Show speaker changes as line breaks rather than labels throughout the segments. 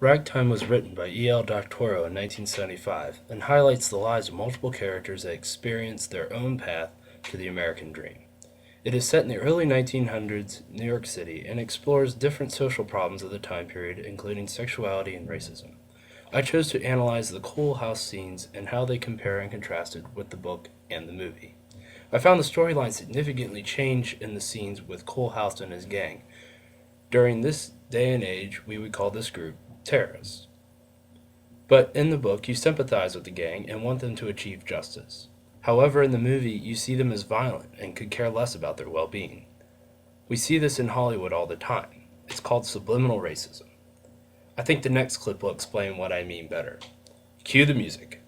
Ragtime was written by E.L. Doctorow in 1975 and highlights the lives of multiple characters that experience their own path to the American dream. It is set in the early 1900s New York City and explores different social problems of the time period, including sexuality and racism. I chose to analyze the Cole House scenes and how they compare and contrasted with the book and the movie. I found the storyline significantly change in the scenes with Cole House and his gang. During this day and age, we would call this group terrorists. But in the book, you sympathize with the gang and want them to achieve justice. However, in the movie, you see them as violent and could care less about their well-being. We see this in Hollywood all the time. It's called subliminal racism. I think the next clip will explain what I mean better. Cue the music.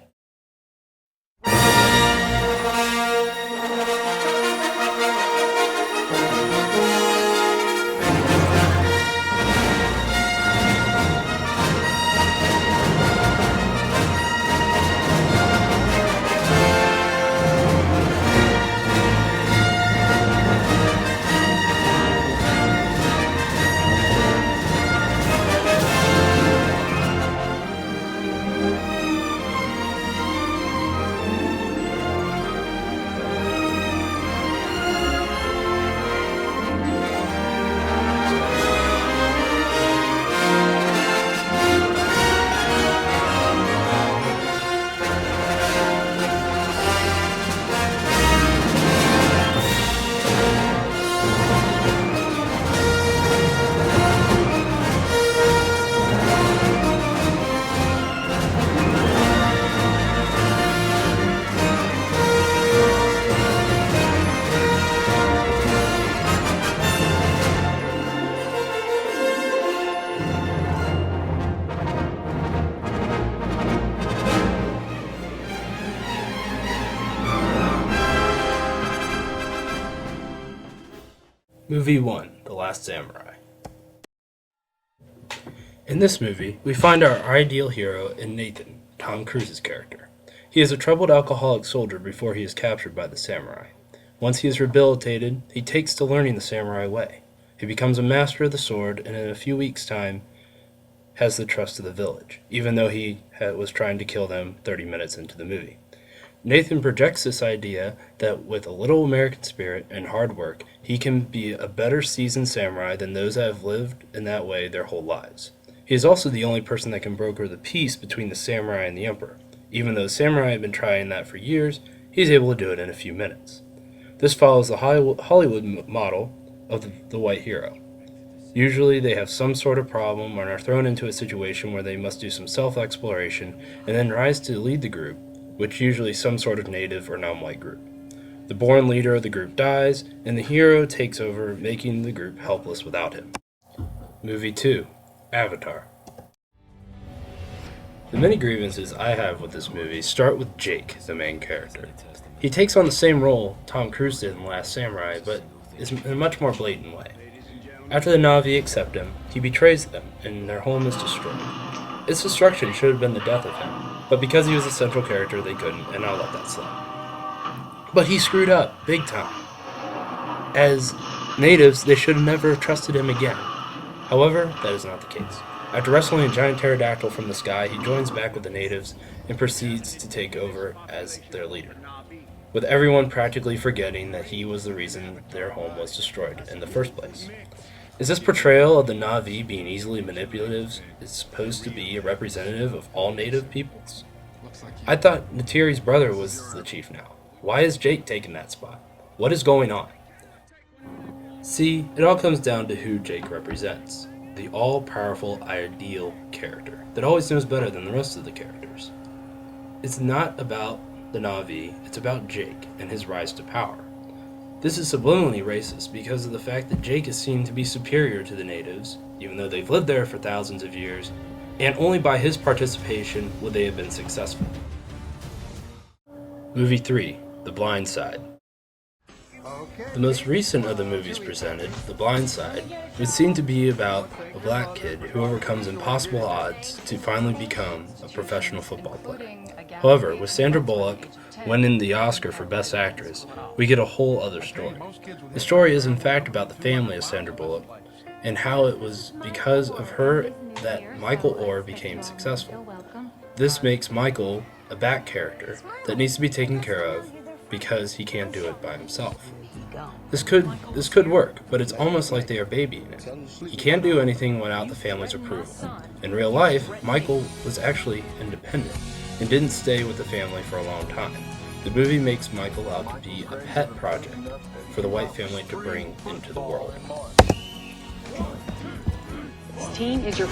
Movie 1, The Last Samurai. In this movie, we find our ideal hero in Nathan, Tom Cruise's character. He is a troubled alcoholic soldier before he is captured by the samurai. Once he is rehabilitated, he takes to learning the samurai way. He becomes a master of the sword and in a few weeks' time has the trust of the village, even though he was trying to kill them 30 minutes into the movie. Nathan projects this idea that with a little American spirit and hard work, he can be a better seasoned samurai than those that have lived in that way their whole lives. He is also the only person that can broker the peace between the samurai and the emperor. Even though the samurai have been trying that for years, he is able to do it in a few minutes. This follows the Hollywood model of the white hero. Usually they have some sort of problem and are thrown into a situation where they must do some self-exploration and then rise to lead the group, which usually some sort of native or non-white group. The born leader of the group dies, and the hero takes over, making the group helpless without him. Movie 2, Avatar. The many grievances I have with this movie start with Jake, the main character. He takes on the same role Tom Cruise did in The Last Samurai, but in a much more blatant way. After the Na'vi accept him, he betrays them, and their home is destroyed. Its destruction should have been the death of him, but because he was a central character, they couldn't, and I'll let that slide. But he screwed up, big time. As natives, they should have never trusted him again. However, that is not the case. After wrestling a giant pterodactyl from the sky, he joins back with the natives and proceeds to take over as their leader, with everyone practically forgetting that he was the reason their home was destroyed in the first place. Is this portrayal of the Na'vi being easily manipulative is supposed to be a representative of all native peoples? I thought Neytiri's brother was the chief now. Why is Jake taking that spot? What is going on? See, it all comes down to who Jake represents. The all-powerful, ideal character that always knows better than the rest of the characters. It's not about the Na'vi, it's about Jake and his rise to power. This is subliminally racist because of the fact that Jake is seen to be superior to the natives, even though they've lived there for thousands of years, and only by his participation would they have been successful. Movie 3, The Blind Side. The most recent of the movies presented, The Blind Side, would seem to be about a black kid who overcomes impossible odds to finally become a professional football player. However, with Sandra Bullock winning the Oscar for Best Actress, we get a whole other story. The story is in fact about the family of Sandra Bullock and how it was because of her that Michael Orr became successful. This makes Michael a back character that needs to be taken care of because he can't do it by himself. This could work, but it's almost like they are babying it. He can't do anything without the family's approval. In real life, Michael was actually independent and didn't stay with the family for a long time. The movie makes Michael out to be a pet project for the white family to bring into the world.
Teen is your